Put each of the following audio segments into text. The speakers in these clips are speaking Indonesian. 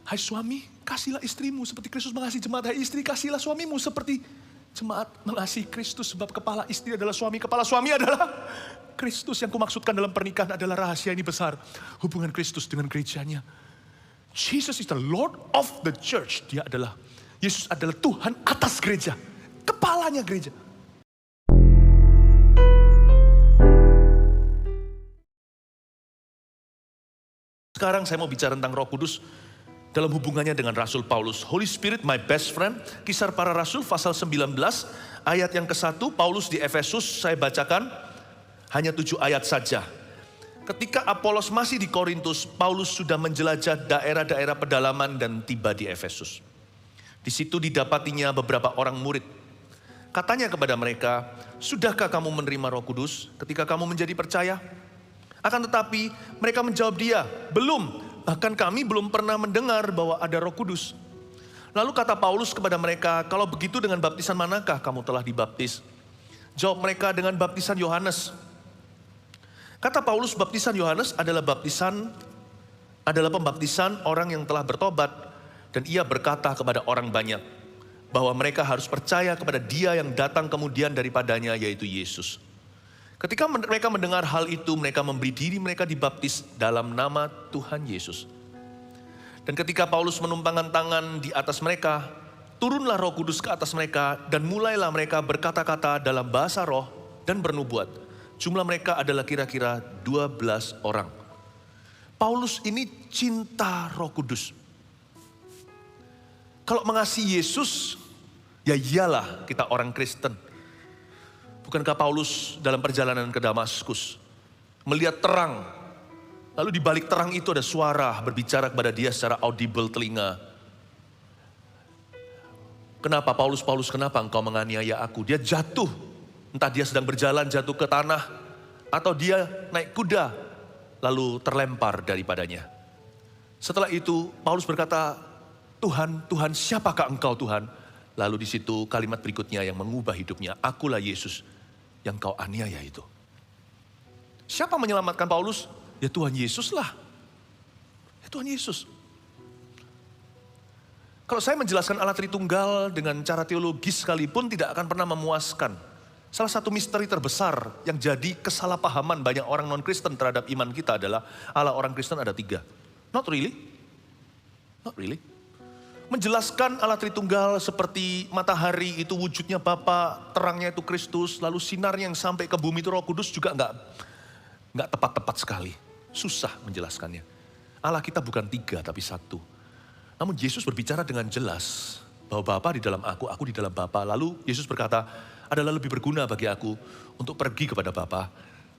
Hai suami, kasihlah istrimu seperti Kristus mengasihi jemaat. Hai istri, kasihlah suamimu seperti jemaat mengasihi Kristus. Sebab kepala istri adalah suami, kepala suami adalah Kristus. Yang kumaksudkan dalam pernikahan adalah rahasia ini besar. Hubungan Kristus dengan gerejanya. Jesus is the Lord of the church. Yesus adalah Tuhan atas gereja. Kepalanya gereja. Sekarang saya mau bicara tentang Roh Kudus dalam hubungannya dengan Rasul Paulus. Holy Spirit, my best friend. Kisah Para Rasul pasal 19 ayat yang ke-1. Paulus di Efesus, saya bacakan hanya 7 ayat saja. Ketika Apolos masih di Korintus, Paulus sudah menjelajah daerah-daerah pedalaman dan tiba di Efesus. Di situ didapatinya beberapa orang murid. Katanya kepada mereka, sudahkah kamu menerima Roh Kudus ketika kamu menjadi percaya? Akan tetapi mereka menjawab dia, belum. Bahkan kami belum pernah mendengar bahwa ada Roh Kudus. Lalu kata Paulus kepada mereka, kalau begitu dengan baptisan manakah kamu telah dibaptis? Jawab mereka, dengan baptisan Yohanes. Kata Paulus, baptisan Yohanes adalah pembaptisan orang yang telah bertobat. Dan ia berkata kepada orang banyak bahwa mereka harus percaya kepada Dia yang datang kemudian daripadanya, yaitu Yesus. Ketika mereka mendengar hal itu, mereka memberi diri mereka dibaptis dalam nama Tuhan Yesus. Dan ketika Paulus menumpangkan tangan di atas mereka, turunlah Roh Kudus ke atas mereka, dan mulailah mereka berkata-kata dalam bahasa roh dan bernubuat. Jumlah mereka adalah kira-kira 12 orang. Paulus ini cinta Roh Kudus. Kalau mengasihi Yesus, ya iyalah kita orang Kristen. Bukankah Paulus dalam perjalanan ke Damaskus melihat terang, lalu di balik terang itu ada suara berbicara kepada dia secara audible telinga. Kenapa Paulus, kenapa engkau menganiaya aku? Dia jatuh, entah dia sedang berjalan jatuh ke tanah, atau dia naik kuda lalu terlempar daripadanya. Setelah itu Paulus berkata, Tuhan, Tuhan, siapakah engkau Tuhan? Lalu di situ kalimat berikutnya yang mengubah hidupnya, akulah Yesus yang kau aniaya itu. Siapa menyelamatkan Paulus? Ya Tuhan Yesus lah. Ya Tuhan Yesus. Kalau saya menjelaskan Allah Tritunggal dengan cara teologis sekalipun tidak akan pernah memuaskan. Salah satu misteri terbesar yang jadi kesalahpahaman banyak orang non-Kristen terhadap iman kita adalah Allah orang Kristen ada 3. Not really. Not really. Menjelaskan Allah Tritunggal seperti matahari itu wujudnya Bapa, terangnya itu Kristus, lalu sinarnya yang sampai ke bumi itu Roh Kudus juga enggak tepat-tepat sekali. Susah menjelaskannya. Allah kita bukan 3 tapi 1. Namun Yesus berbicara dengan jelas bahwa Bapa di dalam aku di dalam Bapa. Lalu Yesus berkata, adalah lebih berguna bagi aku untuk pergi kepada Bapa,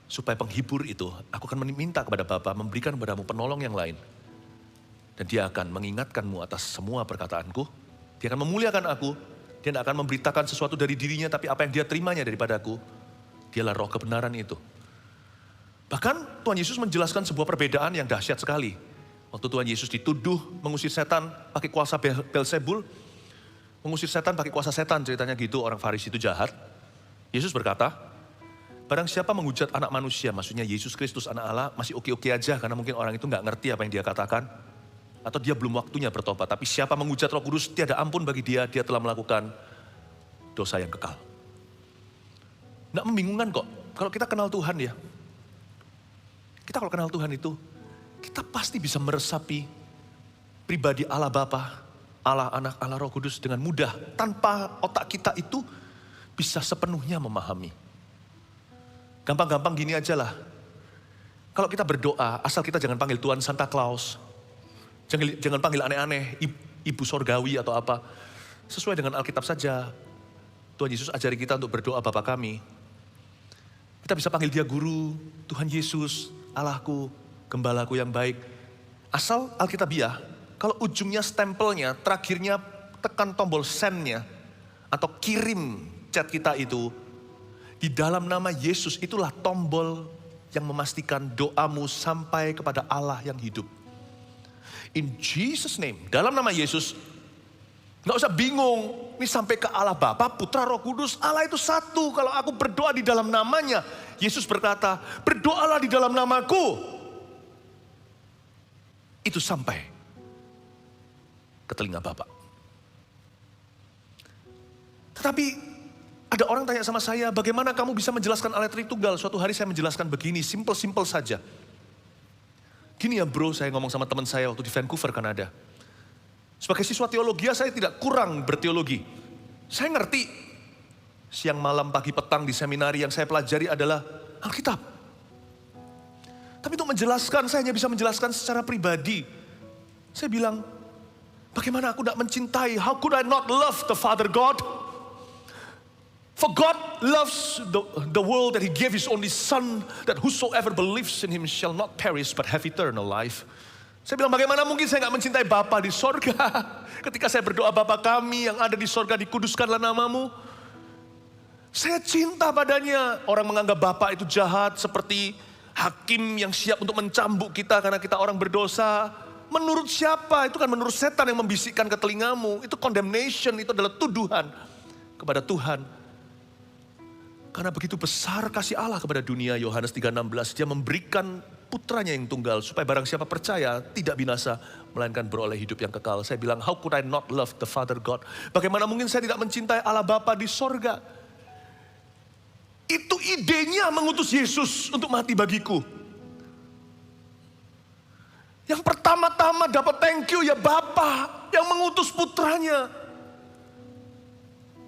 supaya penghibur itu, aku akan meminta kepada Bapa memberikan kepadamu penolong yang lain. Dan dia akan mengingatkanmu atas semua perkataanku. Dia akan memuliakan aku. Dia tidak akan memberitakan sesuatu dari dirinya, tapi apa yang dia terimanya daripadaku. Dialah roh kebenaran itu. Bahkan Tuhan Yesus menjelaskan sebuah perbedaan yang dahsyat sekali. Waktu Tuhan Yesus dituduh mengusir setan pakai kuasa Beelzebul. Mengusir setan pakai kuasa setan, ceritanya gitu, orang Farisi itu jahat. Yesus berkata, barang siapa menghujat anak manusia, maksudnya Yesus Kristus anak Allah, masih oke-oke aja karena mungkin orang itu gak ngerti apa yang dia katakan. Atau dia belum waktunya bertobat. Tapi siapa menghujat Roh Kudus, tiada ampun bagi dia. Dia telah melakukan dosa yang kekal. Nggak membingungkan kok. Kalau kita kenal Tuhan ya. Kita kalau kenal Tuhan itu, kita pasti bisa meresapi pribadi Allah Bapa, Allah Anak, Allah Roh Kudus dengan mudah. Tanpa otak kita itu bisa sepenuhnya memahami. Gampang-gampang gini aja lah. Kalau kita berdoa, asal kita jangan panggil Tuhan Santa Claus. Jangan panggil aneh-aneh, ibu sorgawi atau apa. Sesuai dengan Alkitab saja. Tuhan Yesus ajari kita untuk berdoa Bapa kami. Kita bisa panggil dia guru, Tuhan Yesus, Allahku, gembalaku yang baik. Asal Alkitabiah, kalau ujungnya stempelnya, terakhirnya tekan tombol send-nya, atau kirim chat kita itu, di dalam nama Yesus itulah tombol yang memastikan doamu sampai kepada Allah yang hidup. In Jesus name, dalam nama Yesus, gak usah bingung, ini sampai ke Allah Bapa, Putra, Roh Kudus, Allah itu satu. Kalau aku berdoa di dalam namanya, Yesus berkata, berdoalah di dalam namaku. Itu sampai. ke telinga Bapa. Tetapi ada orang tanya sama saya, bagaimana kamu bisa menjelaskan Allah Tritunggal? Suatu hari saya menjelaskan begini, simple saja. Gini ya bro, saya ngomong sama teman saya waktu di Vancouver, Kanada. Sebagai siswa teologi, saya tidak kurang berteologi. Saya ngerti, siang, malam, pagi, petang di seminari yang saya pelajari adalah Alkitab. Tapi untuk menjelaskan, saya hanya bisa menjelaskan secara pribadi. Saya bilang, bagaimana aku tidak mencintai? How could I not love the Father God? For God loves the world that He gave His only Son, that whosoever believes in Him shall not perish but have eternal life. Saya bilang, bagaimana mungkin saya nggak mencintai Bapa di sorga? Ketika saya berdoa, Bapa kami yang ada di sorga, dikuduskanlah namamu. Saya cinta padanya. Orang menganggap Bapa itu jahat, seperti hakim yang siap untuk mencambuk kita karena kita orang berdosa. Menurut siapa? Itu kan menurut setan yang membisikkan ke telingamu. Itu condemnation, itu adalah tuduhan kepada Tuhan. Karena begitu besar kasih Allah kepada dunia, Yohanes 3:16, Dia memberikan putranya yang tunggal, supaya barang siapa percaya tidak binasa, melainkan beroleh hidup yang kekal. Saya bilang, how could I not love the Father God? Bagaimana mungkin saya tidak mencintai Allah Bapa di sorga? Itu idenya mengutus Yesus untuk mati bagiku. Yang pertama-tama dapat thank you ya Bapa yang mengutus putranya.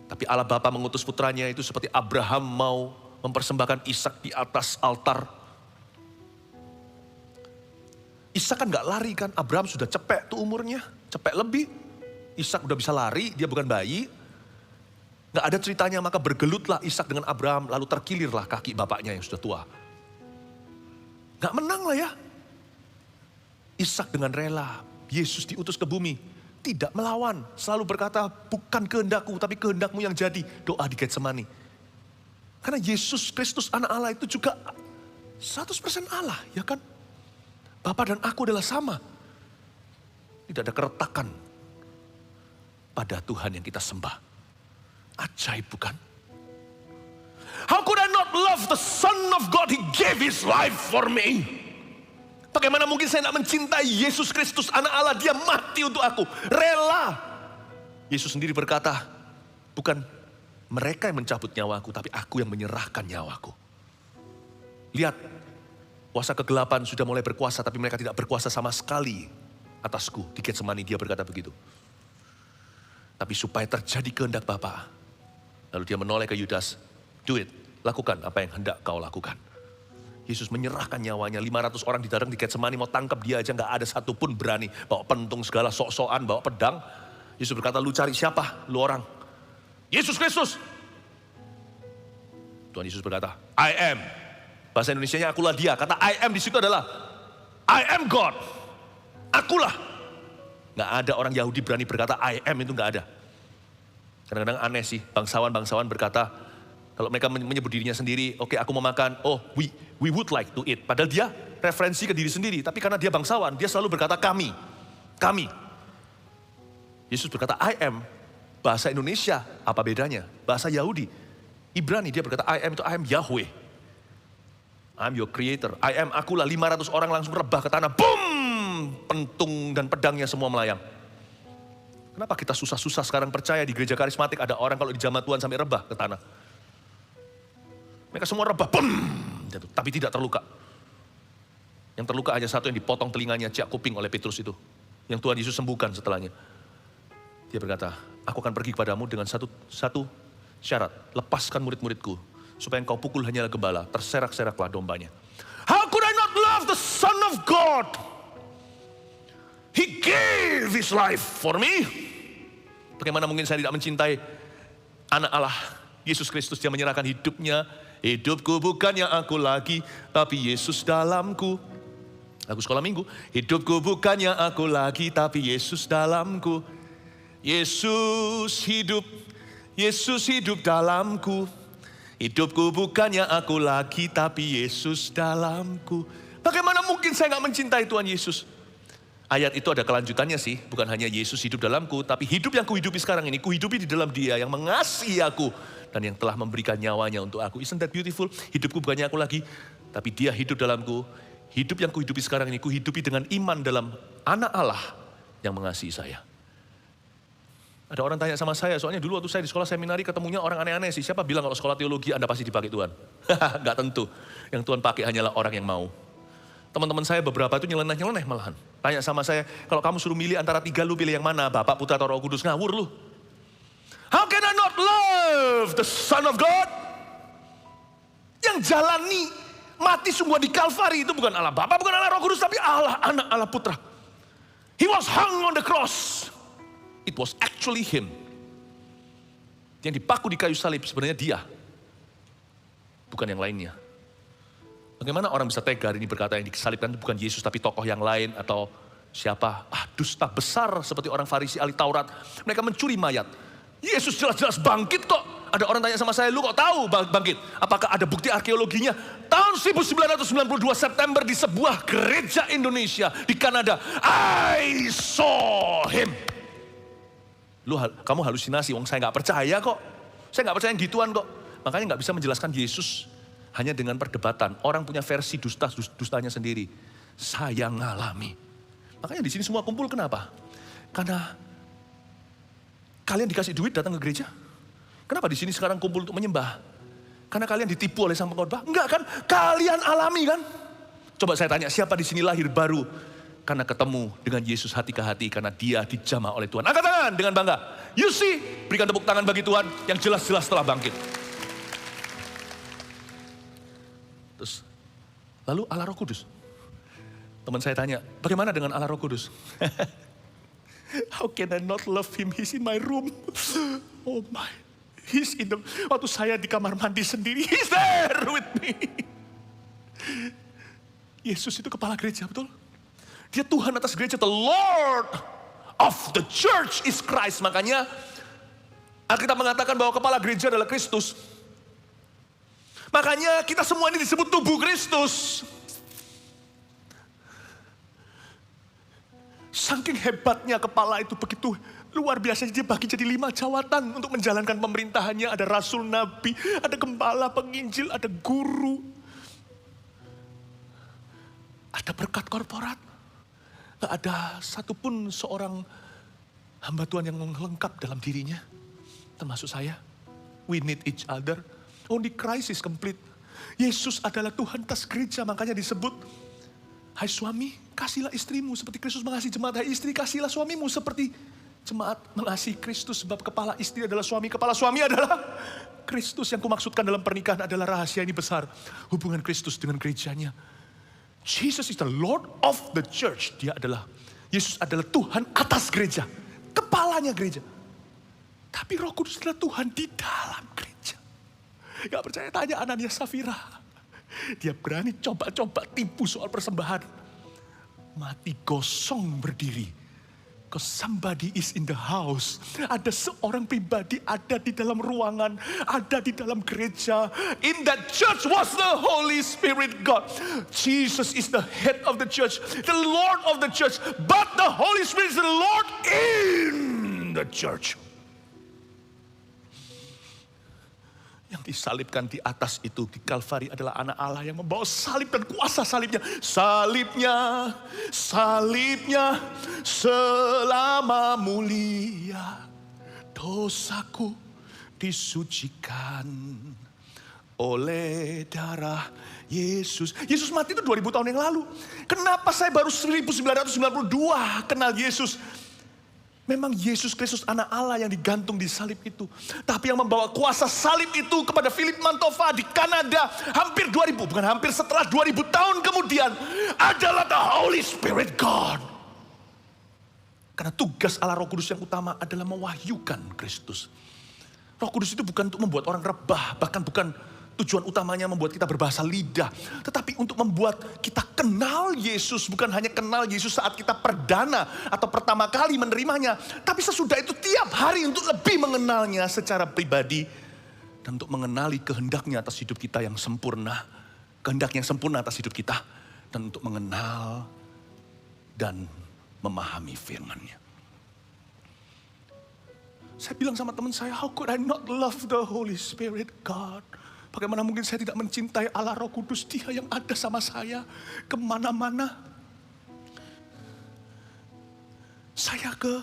Tapi Allah Bapa mengutus putranya itu seperti Abraham mau mempersembahkan Ishak di atas altar. Ishak kan gak lari kan, Abraham sudah cepek tuh umurnya, cepek lebih. Ishak udah bisa lari, dia bukan bayi. Gak ada ceritanya, maka bergelutlah Ishak dengan Abraham, lalu terkilirlah kaki bapaknya yang sudah tua. Gak menang lah ya. Ishak dengan rela, Yesus diutus ke bumi. Tidak melawan, selalu berkata, bukan kehendakku, tapi kehendakmu yang jadi. Doa di Getsemani. Karena Yesus Kristus anak Allah itu juga 100% Allah, ya kan? Bapa dan aku adalah sama. Tidak ada keretakan pada Tuhan yang kita sembah. Ajaib bukan? How could I not love the Son of God? He gave His life for me. Bagaimana mungkin saya tidak mencintai Yesus Kristus anak Allah, Dia mati untuk aku, rela. Yesus sendiri berkata, bukan mereka yang mencabut nyawaku, tapi aku yang menyerahkan nyawaku. Lihat, kuasa kegelapan sudah mulai berkuasa, tapi mereka tidak berkuasa sama sekali atasku. Di Getsemani Dia berkata begitu. Tapi supaya terjadi kehendak Bapa, lalu Dia menoleh ke Yudas, do it, lakukan apa yang hendak kau lakukan. Yesus menyerahkan nyawanya, 500 orang didatang di Getsemani mau tangkap Dia aja, gak ada satupun berani. Bawa pentung segala, sok-sokan, bawa pedang. Yesus berkata, lu cari siapa? Lu orang. Yesus Kristus. Tuhan Yesus berkata, I am. Bahasa Indonesianya akulah Dia. Kata I am di situ adalah I am God. Akulah. Gak ada orang Yahudi berani berkata I am, itu gak ada. Kadang-kadang aneh sih, bangsawan-bangsawan berkata, kalau mereka menyebut dirinya sendiri, oke, aku mau makan, oh we would like to eat. Padahal dia referensi ke diri sendiri, tapi karena dia bangsawan, dia selalu berkata kami. Yesus berkata I am, bahasa Indonesia apa bedanya? Bahasa Yahudi, Ibrani dia berkata I am itu I am Yahweh. I am your creator, I am akulah. 500 orang langsung rebah ke tanah, boom! Pentung dan pedangnya semua melayang. Kenapa kita susah-susah sekarang percaya di gereja karismatik ada orang kalau di jamaah Tuhan sampai rebah ke tanah? Mereka semua rebah, boom, jatuh, tapi tidak terluka. Yang terluka hanya satu yang dipotong telinganya, ciak kuping oleh Petrus itu. Yang Tuhan Yesus sembuhkan setelahnya. Dia berkata, aku akan pergi kepadamu dengan satu syarat. Lepaskan murid-muridku, supaya engkau pukul hanyalah gembala, terserak-seraklah dombanya. How could I not love the Son of God? He gave His life for me. Bagaimana mungkin saya tidak mencintai anak Allah, Yesus Kristus, Dia menyerahkan hidupnya. Hidupku bukannya aku lagi, tapi Yesus dalamku. Lagu sekolah minggu. Hidupku bukannya aku lagi, tapi Yesus dalamku. Yesus hidup dalamku. Hidupku bukannya aku lagi, tapi Yesus dalamku. Bagaimana mungkin saya gak mencintai Tuhan Yesus? Ayat itu ada kelanjutannya sih, bukan hanya Yesus hidup dalamku, tapi hidup yang kuhidupi sekarang ini, kuhidupi di dalam Dia yang mengasihi aku dan yang telah memberikan nyawanya untuk aku. Isn't that beautiful? Hidupku bukannya aku lagi, tapi Dia hidup dalamku. Hidup yang kuhidupi sekarang ini, kuhidupi dengan iman dalam anak Allah yang mengasihi saya. Ada orang tanya sama saya, soalnya dulu waktu saya di sekolah seminari ketemunya orang aneh-aneh sih. Siapa bilang kalau sekolah teologi Anda pasti dipakai Tuhan? Enggak tentu. Yang Tuhan pakai hanyalah orang yang mau. Teman-teman saya beberapa itu nyeleneh-nyeleneh malahan. Tanya sama saya, kalau kamu suruh milih antara 3, lu pilih yang mana? Bapak, Putra, atau Roh Kudus? Ngawur lu. How can I not love the Son of God? Yang jalani mati sungguh di Kalvari itu bukan Allah Bapa, bukan Allah Roh Kudus, tapi Allah Anak, Allah Putra. He was hung on the cross. It was actually him. Yang dipaku di kayu salib sebenarnya dia. Bukan yang lainnya. Bagaimana orang bisa tega hari ini berkata yang disalibkan itu bukan Yesus tapi tokoh yang lain atau siapa? Dusta besar seperti orang Farisi ahli Taurat. Mereka mencuri mayat. Yesus jelas-jelas bangkit kok. Ada orang tanya sama saya, lu kok tahu bangkit? Apakah ada bukti arkeologinya? Tahun 1992 September di sebuah gereja Indonesia di Kanada. I saw him. Kamu halusinasi, wong saya nggak percaya kok. Saya nggak percaya yang gituan kok. Makanya nggak bisa menjelaskan Yesus hanya dengan perdebatan. Orang punya versi dustanya sendiri. Saya ngalami. Makanya di sini semua kumpul kenapa? Karena kalian dikasih duit datang ke gereja. Kenapa di sini sekarang kumpul untuk menyembah? Karena kalian ditipu oleh sang pengkhotbah? Enggak kan? Kalian alami kan? Coba saya tanya, siapa di sini lahir baru? Karena ketemu dengan Yesus hati ke hati, karena dia dijamah oleh Tuhan. Angkat tangan dengan bangga. You see, berikan tepuk tangan bagi Tuhan yang jelas-jelas telah bangkit. Terus, lalu Allah Roh Kudus. Teman saya tanya, bagaimana dengan Allah Roh Kudus? How can I not love him? He's in my room. Oh my. He's in the, waktu saya di kamar mandi sendiri, he's there with me. Yesus itu kepala gereja, betul? Dia Tuhan atas gereja, the Lord of the church is Christ. Makanya Alkitab mengatakan bahwa kepala gereja adalah Kristus. Makanya kita semua ini disebut tubuh Kristus. Saking hebatnya kepala itu begitu luar biasa, dia bagi jadi 5 jawatan untuk menjalankan pemerintahannya. Ada rasul, nabi, ada gembala, penginjil, ada guru. Ada berkat korporat. Gak ada satupun seorang hamba Tuhan yang lengkap dalam dirinya. Termasuk saya. We need each other. Only Christ is complete. Yesus adalah Tuhan atas gereja. Makanya disebut, hai suami, kasihlah istrimu seperti Kristus mengasihi jemaat. Hai istri, kasihlah suamimu seperti jemaat mengasihi Kristus. Sebab kepala istri adalah suami. Kepala suami adalah Kristus. Yang kumaksudkan dalam pernikahan adalah rahasia ini besar. Hubungan Kristus dengan gerejanya. Jesus is the Lord of the church. Yesus adalah Tuhan atas gereja. Kepalanya gereja. Tapi Roh Kudus adalah Tuhan di dalam gereja. Gak percaya tanya Anania Safira. Dia berani coba-coba tipu soal persembahan. Mati gosong berdiri. Because somebody is in the house. Ada seorang pribadi ada di dalam ruangan, ada di dalam gereja. In that church was the Holy Spirit God. Jesus is the head of the church, the Lord of the church. But the Holy Spirit is the Lord in the church. Yang disalibkan di atas itu di Kalvari adalah anak Allah yang membawa salib dan kuasa salibnya. Salibnya selama mulia. Dosaku disucikan oleh darah Yesus. Yesus mati itu 2000 tahun yang lalu. Kenapa saya baru 1992 kenal Yesus? Memang Yesus Kristus anak Allah yang digantung di salib itu. Tapi yang membawa kuasa salib itu kepada Philip Mantova di Kanada hampir 2000, bukan hampir, setelah 2000 tahun kemudian adalah the Holy Spirit God. Karena tugas Allah Roh Kudus yang utama adalah mewahyukan Kristus. Roh Kudus itu bukan untuk membuat orang rebah, bahkan bukan tujuan utamanya membuat kita berbahasa lidah, tetapi untuk membuat kita kenal Yesus. Bukan hanya kenal Yesus saat kita perdana atau pertama kali menerimanya, tapi sesudah itu tiap hari untuk lebih mengenalnya secara pribadi. Dan untuk mengenali kehendaknya atas hidup kita yang sempurna. Kehendak yang sempurna atas hidup kita. Dan untuk mengenal dan memahami firman-Nya. Saya bilang sama teman saya, how could I not love the Holy Spirit God? Bagaimana mungkin saya tidak mencintai Allah Roh Kudus, Dia yang ada sama saya kemana-mana. Saya ke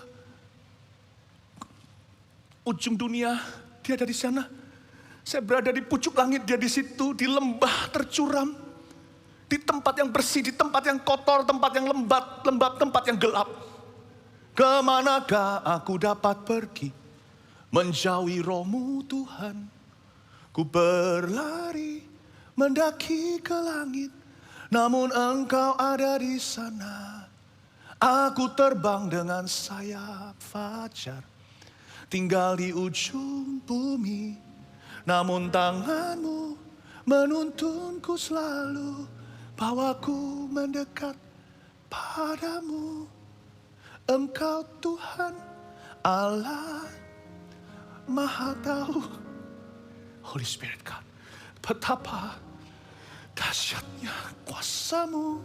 ujung dunia, dia ada di sana. Saya berada di pucuk langit, dia di situ, di lembah tercuram. Di tempat yang bersih, di tempat yang kotor, tempat yang lembab, tempat yang gelap. Kemanakah aku dapat pergi, menjauhi roh-Mu Tuhan? Ku berlari, mendaki ke langit, namun Engkau ada di sana. Aku terbang dengan sayap fajar, tinggal di ujung bumi, namun tangan-Mu menuntunku selalu, bawaku mendekat padamu. Engkau Tuhan Allah Maha Tahu. Holy Spirit God, betapa dahsyatnya kuasa-Mu,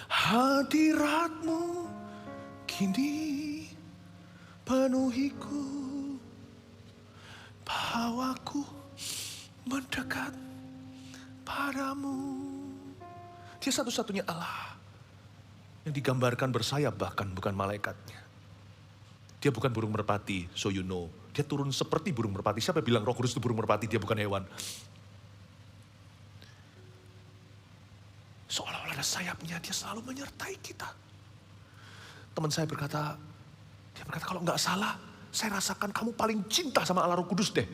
hadirat-Mu kini penuhiku, bawaku mendekat padamu. Dia satu-satunya Allah yang digambarkan bersayap, bahkan bukan malaikatnya. Dia bukan burung merpati, so you know. Dia turun seperti burung merpati. Siapa bilang Roh Kudus itu burung merpati, dia bukan hewan. Seolah-olah ada sayapnya, dia selalu menyertai kita. Teman saya berkata, dia berkata, kalau nggak salah, saya rasakan kamu paling cinta sama Allah Roh Kudus deh,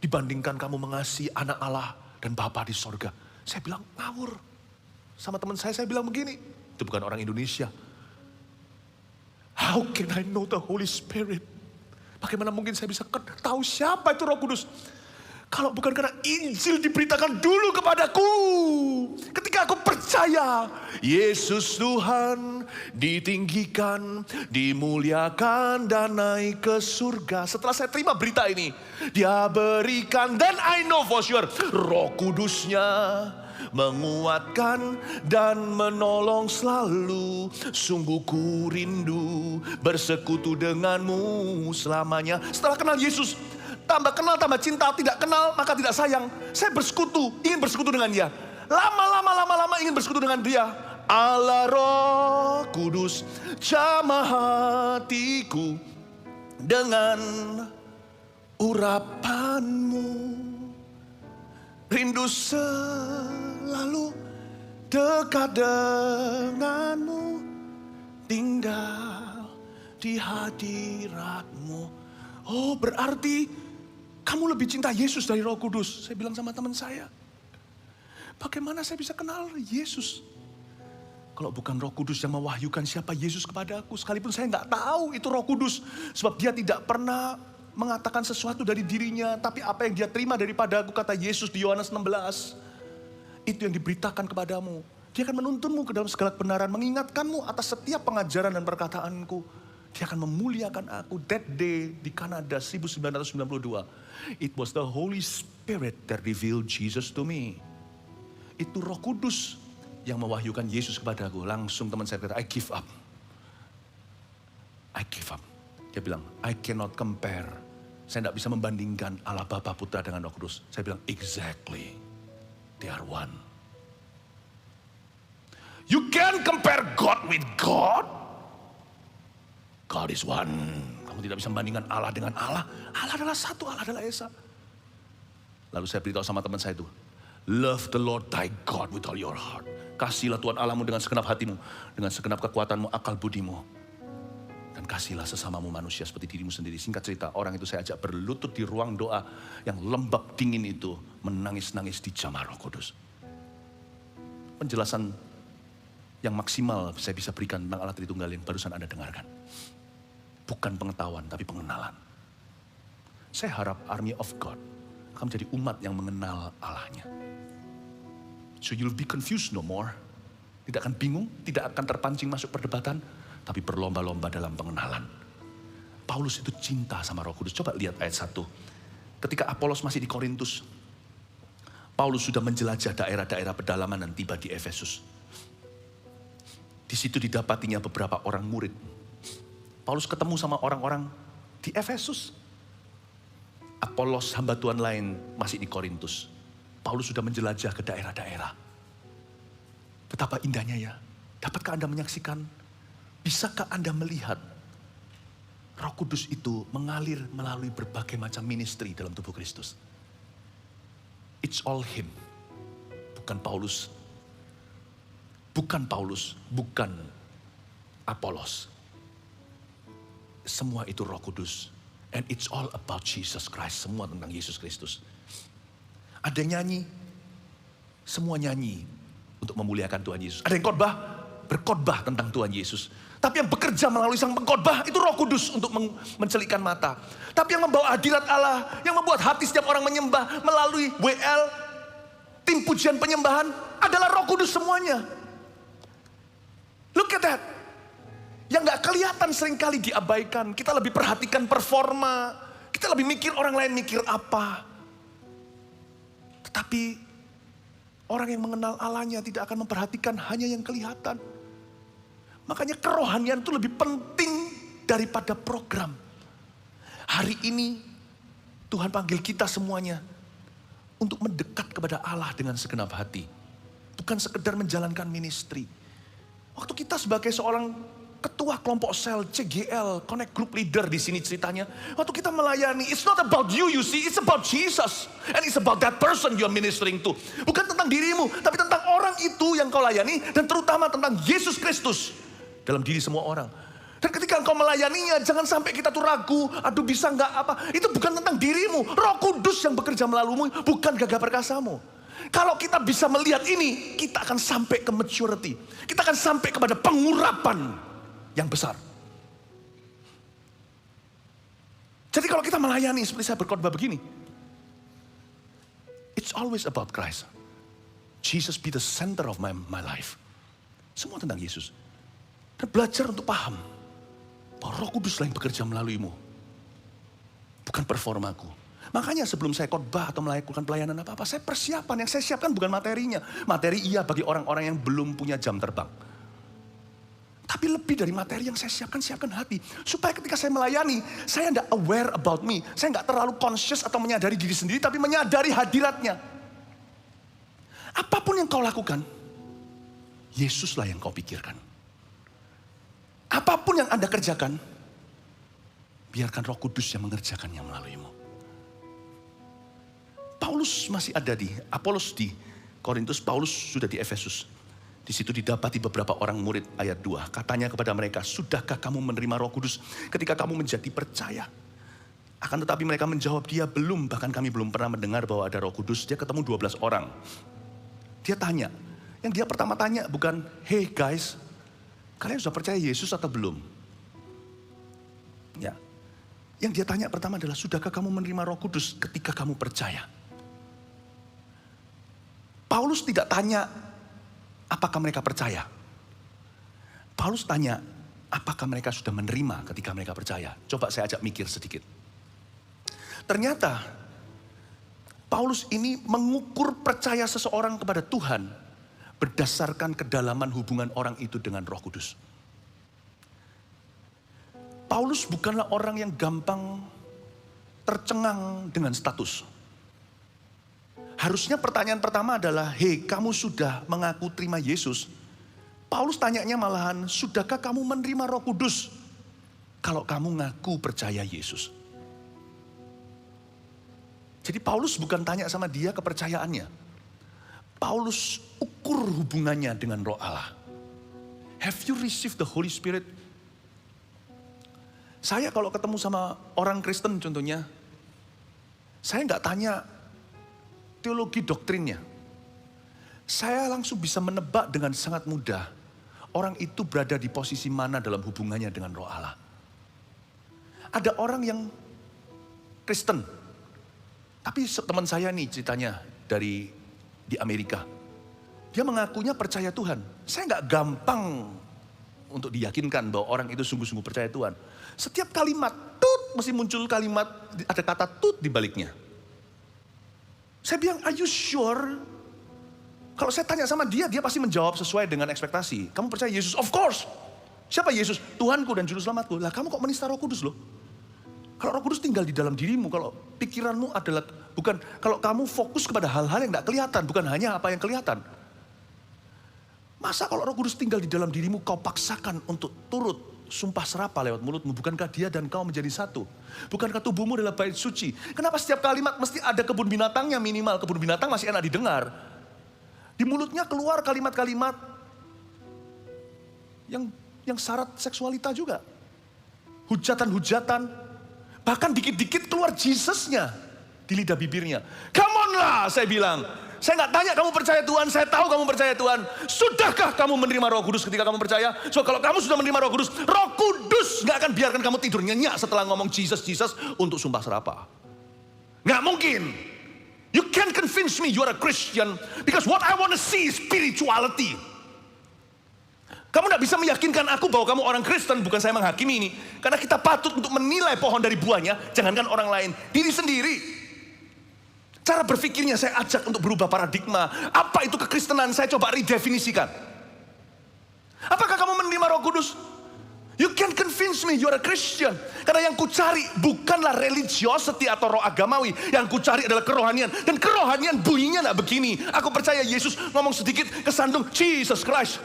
dibandingkan kamu mengasihi anak Allah dan Bapa di sorga. Saya bilang, ngawur. Sama teman saya bilang begini, itu bukan orang Indonesia. How can I know the Holy Spirit? Bagaimana mungkin saya bisa tahu siapa itu Roh Kudus? Kalau bukan karena Injil diberitakan dulu kepadaku. Ketika aku percaya Yesus Tuhan ditinggikan, dimuliakan dan naik ke surga. Setelah saya terima berita ini, Dia berikan, dan I know for sure, Roh Kudusnya menguatkan dan menolong selalu. Sungguh ku rindu bersekutu denganmu selamanya. Setelah kenal Yesus, tambah kenal, tambah cinta. Tidak kenal, maka tidak sayang. Saya bersekutu, ingin bersekutu dengan Dia. Lama-lama ingin bersekutu dengan Dia. Allah Roh Kudus, jamah hatiku dengan urapan-Mu. Rindu selalu dekat dengan-Mu, tinggal di hadirat-Mu. Oh, berarti kamu lebih cinta Yesus dari Roh Kudus. Saya bilang sama teman saya, bagaimana saya bisa kenal Yesus kalau bukan Roh Kudus yang mewahyukan siapa Yesus kepada aku? Sekalipun saya nggak tahu itu Roh Kudus, sebab Dia tidak pernah mengatakan sesuatu dari dirinya, tapi apa yang Dia terima daripada aku, kata Yesus di Yohanes 16. Itu yang diberitakan kepadamu. Dia akan menuntunmu ke dalam segala kebenaran, mengingatkanmu atas setiap pengajaran dan perkataanku. Dia akan memuliakan aku. That day di Kanada 1992, it was the Holy Spirit that revealed Jesus to me. Itu Roh Kudus yang mewahyukan Yesus kepadaku. Langsung teman saya berkata, I give up. I give up. Dia bilang, I cannot compare. Saya tidak bisa membandingkan Allah Bapa Putra dengan Roh Kudus. Saya bilang, exactly. They are one. You can't compare God with God. God is one. Kamu tidak bisa membandingkan Allah dengan Allah. Allah adalah satu, Allah adalah Esa. Lalu saya beritahu sama teman saya itu, love the Lord thy God with all your heart. Kasihlah Tuhan Allahmu dengan segenap hatimu, dengan segenap kekuatanmu, akal budimu. Dan kasihlah sesamamu manusia seperti dirimu sendiri. Singkat cerita, orang itu saya ajak berlutut di ruang doa yang lembab dingin itu, menangis-nangis di jamah Roh Kudus. Penjelasan yang maksimal saya bisa berikan tentang Allah Tritunggal yang barusan Anda dengarkan. Bukan pengetahuan, tapi pengenalan. Saya harap Army of God akan menjadi umat yang mengenal Allahnya. So you'll be confused no more. Tidak akan bingung, tidak akan terpancing masuk perdebatan, tapi berlomba-lomba dalam pengenalan. Paulus itu cinta sama Roh Kudus. Coba lihat ayat 1. Ketika Apolos masih di Korintus, Paulus sudah menjelajah daerah-daerah pedalaman dan tiba di Efesus. Di situ didapatinya beberapa orang murid. Paulus ketemu sama orang-orang di Efesus. Apolos, hamba Tuhan lain, masih di Korintus. Paulus sudah menjelajah ke daerah-daerah. Betapa indahnya ya. Dapatkah Anda menyaksikan? Bisakah Anda melihat Roh Kudus itu mengalir melalui berbagai macam ministry dalam tubuh Kristus. It's all Him. Bukan Paulus. Bukan Paulus, bukan Apolos. Semua itu Roh Kudus. And it's all about Jesus Christ. Semua tentang Yesus Kristus. Ada yang nyanyi, semua nyanyi untuk memuliakan Tuhan Yesus. Ada yang khotbah, berkhotbah tentang Tuhan Yesus. Tapi yang bekerja melalui sang pengkhotbah itu Roh Kudus untuk mencelikkan mata. Tapi yang membawa hadirat Allah, yang membuat hati setiap orang menyembah melalui WL, tim pujian penyembahan adalah Roh Kudus semuanya. Look at that. Yang gak kelihatan seringkali diabaikan. Kita lebih perhatikan performa. Kita lebih mikir orang lain mikir apa. Tetapi orang yang mengenal Allahnya tidak akan memperhatikan hanya yang kelihatan. Makanya kerohanian itu lebih penting daripada program. Hari ini Tuhan panggil kita semuanya untuk mendekat kepada Allah dengan segenap hati. Bukan sekedar menjalankan ministry. Waktu kita sebagai seorang ketua kelompok sel CGL, Connect Group Leader di sini ceritanya. Waktu kita melayani, it's not about you, you see, it's about Jesus. And it's about that person you're ministering to. Bukan tentang dirimu, tapi tentang orang itu yang kau layani. Dan terutama tentang Yesus Kristus dalam diri semua orang. Dan ketika engkau melayaninya, jangan sampai kita tuh ragu, aduh bisa nggak apa. Itu bukan tentang dirimu, Roh Kudus yang bekerja melaluimu, bukan gagah perkasamu. Kalau kita bisa melihat ini, kita akan sampai ke maturity. Kita akan sampai kepada pengurapan yang besar. Jadi kalau kita melayani seperti saya berkhotbah begini, it's always about Christ. Jesus be the center of my life. Semua tentang Yesus. Dan belajar untuk paham bahwa Roh Kudus yang bekerja melaluimu. Bukan performaku. Makanya sebelum saya khotbah atau melakukan pelayanan apa-apa, saya persiapan. Yang saya siapkan bukan materinya. Materi iya bagi orang-orang yang belum punya jam terbang. Tapi lebih dari materi yang saya siapkan hati. Supaya ketika saya melayani, saya tidak aware about me. Saya nggak terlalu conscious atau menyadari diri sendiri, tapi menyadari hadiratnya. Apapun yang kau lakukan, Yesuslah yang kau pikirkan. Apapun yang Anda kerjakan, biarkan Roh Kudus yang mengerjakannya melaluimu. Paulus masih ada Apolos di Korintus, Paulus sudah di Efesus. Di situ didapati beberapa orang murid ayat 2. Katanya kepada mereka, sudahkah kamu menerima Roh Kudus ketika kamu menjadi percaya? Akan tetapi mereka menjawab, dia belum, bahkan kami belum pernah mendengar bahwa ada Roh Kudus. Dia ketemu 12 orang. Dia tanya, yang dia pertama tanya bukan, hey guys, kalian sudah percaya Yesus atau belum? Ya. Yang dia tanya pertama adalah, sudahkah kamu menerima Roh Kudus ketika kamu percaya? Paulus tidak tanya, apakah mereka percaya? Paulus tanya, apakah mereka sudah menerima ketika mereka percaya? Coba saya ajak mikir sedikit. Ternyata, Paulus ini mengukur percaya seseorang kepada Tuhan berdasarkan kedalaman hubungan orang itu dengan Roh Kudus. Paulus bukanlah orang yang gampang tercengang dengan status. Harusnya pertanyaan pertama adalah, hey, kamu sudah mengaku terima Yesus? Paulus tanyanya malahan, sudahkah kamu menerima Roh Kudus kalau kamu ngaku percaya Yesus? Jadi Paulus bukan tanya sama dia kepercayaannya. Paulus ukur hubungannya dengan Roh Allah. Have you received the Holy Spirit? Saya kalau ketemu sama orang Kristen contohnya, saya nggak tanya teologi doktrinnya. Saya langsung bisa menebak dengan sangat mudah orang itu berada di posisi mana dalam hubungannya dengan Roh Allah. Ada orang yang Kristen, tapi teman saya nih ceritanya di Amerika. Dia mengakunya percaya Tuhan. Saya nggak gampang untuk diyakinkan bahwa orang itu sungguh-sungguh percaya Tuhan. Setiap kalimat, tut, mesti muncul kalimat, ada kata tut di baliknya. Saya bilang, are you sure? Kalau saya tanya sama dia, dia pasti menjawab sesuai dengan ekspektasi. Kamu percaya Yesus? Of course. Siapa Yesus? Tuhanku dan Juru Selamatku. Lah kamu kok menista Roh Kudus loh? Kalau Roh Kudus tinggal di dalam dirimu, kalau pikiranmu adalah, bukan, kalau kamu fokus kepada hal-hal yang tidak kelihatan, bukan hanya apa yang kelihatan. Masa kalau Roh Kudus tinggal di dalam dirimu, kau paksakan untuk turut sumpah serapah lewat mulutmu. Bukankah dia dan kau menjadi satu? Bukankah tubuhmu adalah bait suci? Kenapa setiap kalimat mesti ada kebun binatangnya minimal? Kebun binatang masih enak didengar. Di mulutnya keluar kalimat-kalimat yang syarat seksualita juga. Hujatan-hujatan. Bahkan dikit-dikit keluar Jesusnya di lidah bibirnya. Come on lah, saya bilang. Saya nggak tanya kamu percaya Tuhan, saya tahu kamu percaya Tuhan. Sudahkah kamu menerima Roh Kudus ketika kamu percaya? So kalau kamu sudah menerima Roh Kudus nggak akan biarkan kamu tidur nyenyak setelah ngomong Jesus untuk sumpah serapah. Nggak mungkin. You can't convince me you are a Christian because what I want to see is spirituality. Kamu nggak bisa meyakinkan aku bahwa kamu orang Kristen, bukan saya menghakimi ini. Karena kita patut untuk menilai pohon dari buahnya, jangankan orang lain, diri sendiri. Cara berpikirnya saya ajak untuk berubah paradigma. Apa itu kekristenan? Saya coba redefinisikan. Apakah kamu menerima Roh Kudus? You can convince me you are a Christian. Karena yang kucari bukanlah religiosity atau roh agamawi. Yang kucari adalah kerohanian. Dan kerohanian bunyinya nggak begini. Aku percaya Yesus ngomong sedikit kesandung Jesus Christ.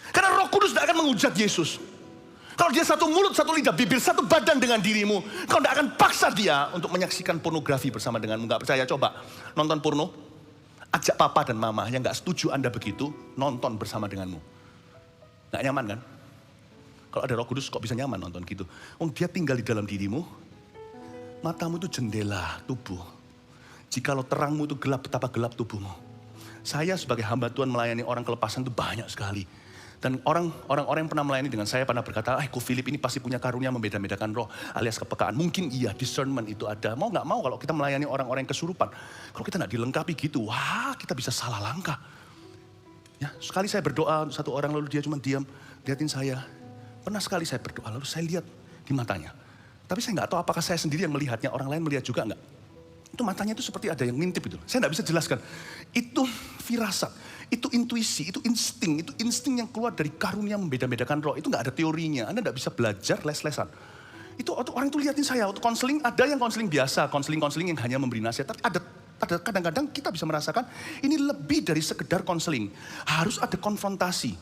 Karena Roh Kudus tidak akan menghujat Yesus. Kalau dia satu mulut, satu lidah, bibir, satu badan dengan dirimu, kau tidak akan paksa dia untuk menyaksikan pornografi bersama denganmu. Gak percaya, coba nonton porno. Ajak papa dan mama yang gak setuju Anda begitu, nonton bersama denganmu. Gak nyaman kan? Kalau ada Roh Kudus kok bisa nyaman nonton gitu? Dia tinggal di dalam dirimu, matamu itu jendela tubuh. Jikalau terangmu itu gelap, betapa gelap tubuhmu. Saya sebagai hamba Tuhan melayani orang kelepasan itu banyak sekali. Dan orang-orang yang pernah melayani dengan saya pernah berkata, Ko Philip ini pasti punya karunia membeda-bedakan roh alias kepekaan. Mungkin iya, discernment itu ada. Mau gak mau kalau kita melayani orang-orang yang kesurupan. Kalau kita gak dilengkapi gitu, wah kita bisa salah langkah. Ya, sekali saya berdoa satu orang lalu dia cuma diam, liatin saya. Pernah sekali saya berdoa lalu saya lihat di matanya. Tapi saya gak tahu apakah saya sendiri yang melihatnya, orang lain melihat juga gak. Itu matanya itu seperti ada yang ngintip itu. Saya gak bisa jelaskan. Itu firasat. Itu intuisi, itu insting yang keluar dari karunia membeda-bedakan roh. Itu gak ada teorinya, Anda gak bisa belajar les-lesan. Itu orang itu liatin saya, waktu konseling, ada yang konseling biasa, konseling yang hanya memberi nasihat. Tapi ada kadang-kadang kita bisa merasakan, ini lebih dari sekedar konseling. Harus ada konfrontasi.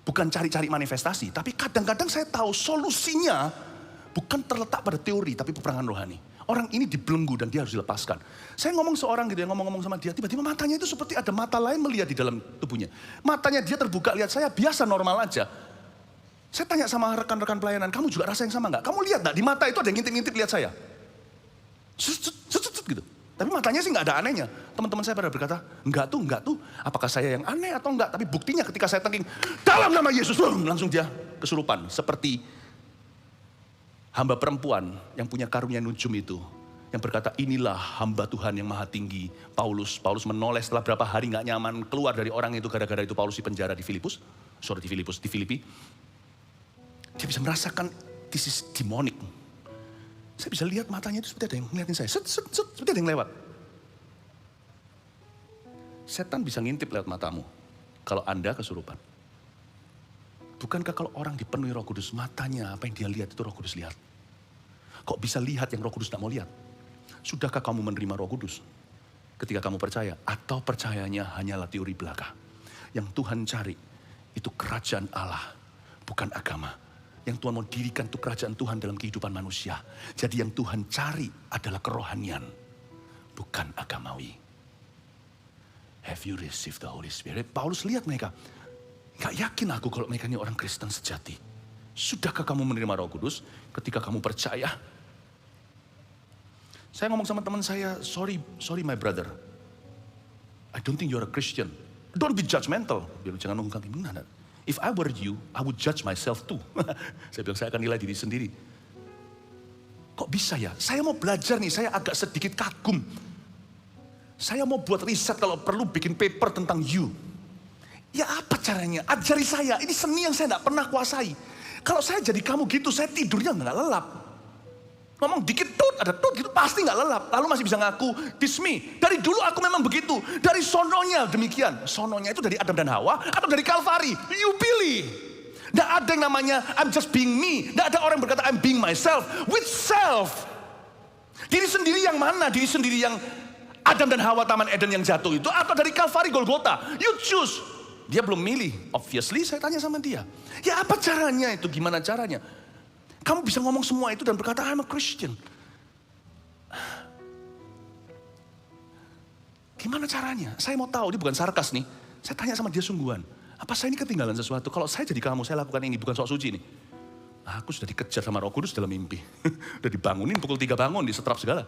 Bukan cari-cari manifestasi, tapi kadang-kadang saya tahu solusinya bukan terletak pada teori, tapi peperangan rohani. Orang ini dibelenggu dan dia harus dilepaskan. Saya ngomong seorang gitu ya, ngomong-ngomong sama dia, tiba-tiba matanya itu seperti ada mata lain melihat di dalam tubuhnya. Matanya dia terbuka lihat saya, biasa normal aja. Saya tanya sama rekan-rekan pelayanan, kamu juga rasa yang sama nggak? Kamu lihat nggak di mata itu ada yang ngintip-ngintip lihat saya? Gitu. Tapi matanya sih nggak ada anehnya. Teman-teman saya pada berkata, enggak tuh. Apakah saya yang aneh atau enggak? Tapi buktinya ketika saya tengking, dalam nama Yesus, langsung dia kesurupan. Seperti hamba perempuan yang punya karunia nujum itu. Yang berkata, inilah hamba Tuhan yang maha tinggi. Paulus menoleh setelah berapa hari gak nyaman. Keluar dari orang itu gara-gara itu Paulus di penjara di Filipi. Dia bisa merasakan this is demonic. Saya bisa lihat matanya itu seperti ada yang ngeliatin saya. Seperti ada yang lewat. Setan bisa ngintip lewat matamu. Kalau Anda kesurupan. Bukankah kalau orang dipenuhi Roh Kudus, matanya apa yang dia lihat itu Roh Kudus lihat? Kok bisa lihat yang Roh Kudus tidak mau lihat? Sudahkah kamu menerima Roh Kudus ketika kamu percaya? Atau percayanya hanyalah teori belaka? Yang Tuhan cari itu kerajaan Allah, bukan agama. Yang Tuhan mau dirikan itu kerajaan Tuhan dalam kehidupan manusia. Jadi yang Tuhan cari adalah kerohanian, bukan agamawi. Have you received the Holy Spirit? Paulus lihat mereka. Gak yakin aku kalau mereka ini orang Kristen sejati. Sudahkah kamu menerima Roh Kudus ketika kamu percaya? Saya ngomong sama teman saya, sorry my brother. I don't think you're a Christian. Don't be judgmental. Jangan ngomong gimana. If I were you, I would judge myself too. Saya bilang saya akan nilai diri sendiri. Kok bisa ya? Saya mau belajar nih, saya agak sedikit kagum. Saya mau buat riset kalau perlu bikin paper tentang you. Ya apa caranya? Ajari saya, ini seni yang saya tidak pernah kuasai. Kalau saya jadi kamu gitu, saya tidurnya nggak lelap. Ngomong dikit ada gitu, pasti nggak lelap. Lalu masih bisa ngaku, this me. Dari dulu aku memang begitu. Dari sononya demikian. Sononya itu dari Adam dan Hawa atau dari Kalvari. You pilih. Nggak ada yang namanya I'm just being me. Nggak ada orang yang berkata I'm being myself. With self. Diri sendiri yang mana? Diri sendiri yang Adam dan Hawa Taman Eden yang jatuh itu. Atau dari Kalvari Golgota. You choose. Dia belum milih, obviously saya tanya sama dia. Ya apa caranya itu, gimana caranya? Kamu bisa ngomong semua itu dan berkata, I'm a Christian. Gimana caranya? Saya mau tahu, dia bukan sarkas nih. Saya tanya sama dia sungguhan. Apa saya ini ketinggalan sesuatu? Kalau saya jadi kamu, saya lakukan ini, bukan sok suci nih. Aku sudah dikejar sama Roh Kudus dalam mimpi. Udah dibangunin pukul 3 bangun, disetrap segala.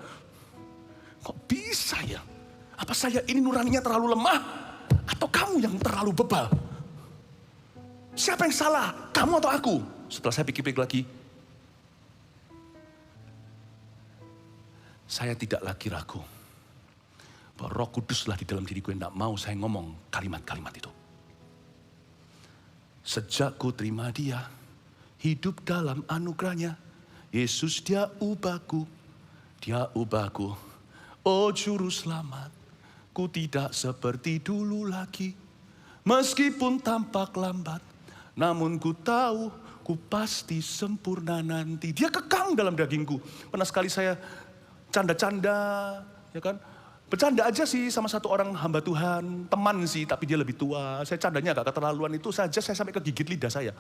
Kok bisa ya? Apa saya ini nuraninya terlalu lemah? Atau kamu yang terlalu bebal? Siapa yang salah? Kamu atau aku? Setelah saya pikir-pikir lagi, saya tidak lagi ragu. Bahwa Roh Kuduslah di dalam diriku yang tidak mau saya ngomong kalimat-kalimat itu. Sejak ku terima dia, hidup dalam anugerahnya, Yesus dia ubahku. Oh juru selamat, ku tidak seperti dulu lagi. Meskipun tampak lambat, namun ku tahu ku pasti sempurna nanti. Dia kekang dalam dagingku. Pernah sekali saya canda-canda, ya kan? Bercanda aja sih sama satu orang hamba Tuhan, teman sih, tapi dia lebih tua. Saya candanya agak keterlaluan, itu saja saya sampai kegigit lidah saya.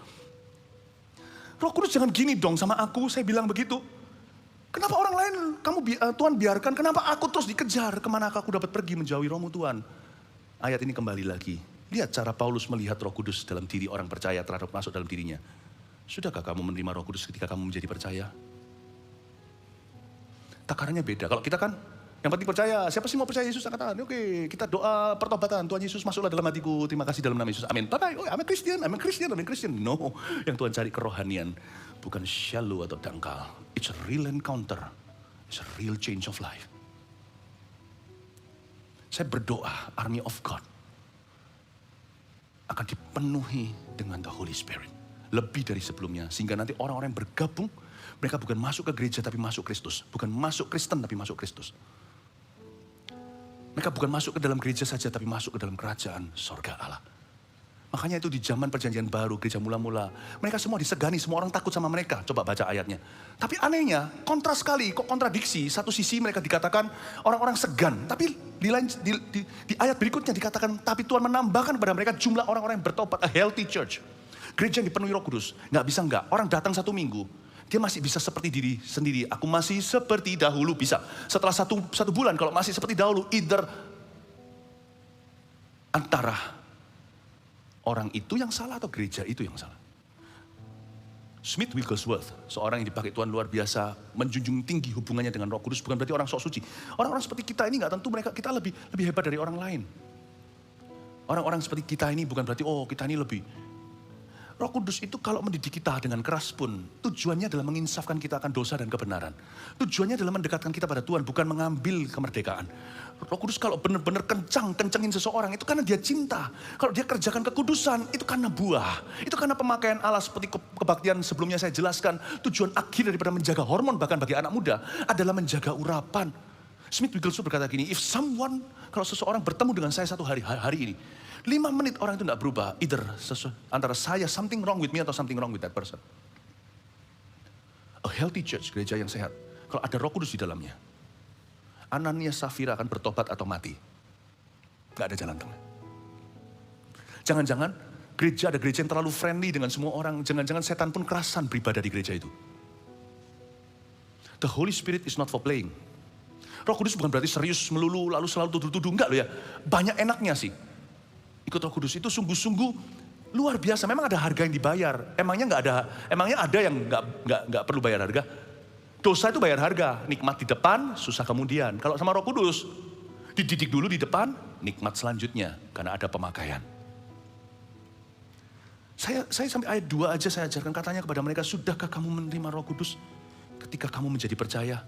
Roh Kudus jangan gini dong sama aku, saya bilang begitu. Kenapa orang lain, Tuhan biarkan, kenapa aku terus dikejar? Kemana aku dapat pergi menjauhi rohmu Tuhan? Ayat ini kembali lagi. Lihat cara Paulus melihat Roh Kudus dalam diri orang percaya terhadap masuk dalam dirinya. Sudahkah kamu menerima Roh Kudus ketika kamu menjadi percaya? Takarannya beda. Kalau kita kan, yang penting percaya. Siapa sih mau percaya Yesus? Katakan, oke, kita doa pertobatan. Tuhan Yesus masuklah dalam hatiku. Terima kasih dalam nama Yesus. Amin. Bye-bye. Oh, I'm a Christian. No, yang Tuhan cari kerohanian. Bukan shallow atau dangkal. It's a real encounter. It's a real change of life. Saya berdoa, army of God akan dipenuhi dengan the Holy Spirit. Lebih dari sebelumnya. Sehingga nanti orang-orang yang bergabung, mereka bukan masuk ke gereja tapi masuk Kristus. Bukan masuk Kristen tapi masuk Kristus. Mereka bukan masuk ke dalam gereja saja tapi masuk ke dalam kerajaan sorga Allah. Makanya itu di zaman perjanjian baru, gereja mula-mula. Mereka semua disegani, semua orang takut sama mereka. Coba baca ayatnya. Tapi anehnya, kontras sekali, kok kontradiksi. Satu sisi mereka dikatakan orang-orang segan. Tapi di ayat berikutnya dikatakan, tapi Tuhan menambahkan kepada mereka jumlah orang-orang yang bertobat. A healthy church. Gereja yang dipenuhi Roh Kudus. Nggak bisa nggak. Orang datang 1 minggu, dia masih bisa seperti diri sendiri. Aku masih seperti dahulu, bisa. Setelah satu bulan, kalau masih seperti dahulu, either antara orang itu yang salah atau gereja itu yang salah. Smith Wigglesworth, seorang yang dipakai Tuhan luar biasa, menjunjung tinggi hubungannya dengan Roh Kudus, bukan berarti orang sok suci. Orang-orang seperti kita ini nggak tentu kita lebih hebat dari orang lain. Orang-orang seperti kita ini bukan berarti, oh kita ini lebih. Roh Kudus itu kalau mendidik kita dengan keras pun, tujuannya adalah menginsafkan kita akan dosa dan kebenaran. Tujuannya adalah mendekatkan kita pada Tuhan, bukan mengambil kemerdekaan. Roh Kudus kalau benar-benar kencengin seseorang, itu karena dia cinta. Kalau dia kerjakan kekudusan, itu karena buah. Itu karena pemakaian Allah seperti kebaktian sebelumnya saya jelaskan. Tujuan akhir daripada menjaga hormon, bahkan bagi anak muda, adalah menjaga urapan. Smith Wigglesworth berkata gini, kalau seseorang bertemu dengan saya satu hari ini, 5 menit orang itu tidak berubah. Either antara saya something wrong with me atau something wrong with that person. A healthy church, gereja yang sehat. Kalau ada Roh Kudus di dalamnya, Ananias Safira akan bertobat atau mati. Gak ada jalan tengah. Jangan-jangan ada gereja yang terlalu friendly dengan semua orang. Jangan-jangan setan pun kerasan beribadah di gereja itu. The Holy Spirit is not for playing. Roh Kudus bukan berarti serius melulu lalu selalu tuduh-tuduh. Enggak loh ya. Banyak enaknya sih. Ikut Roh Kudus itu sungguh-sungguh luar biasa. Memang ada harga yang dibayar. Emangnya ada yang nggak perlu bayar harga? Dosa itu bayar harga. Nikmat di depan, susah kemudian. Kalau sama Roh Kudus, dididik dulu di depan, nikmat selanjutnya karena ada pemakaian. Saya sampai ayat 2 aja saya ajarkan, katanya kepada mereka, sudahkah kamu menerima Roh Kudus ketika kamu menjadi percaya?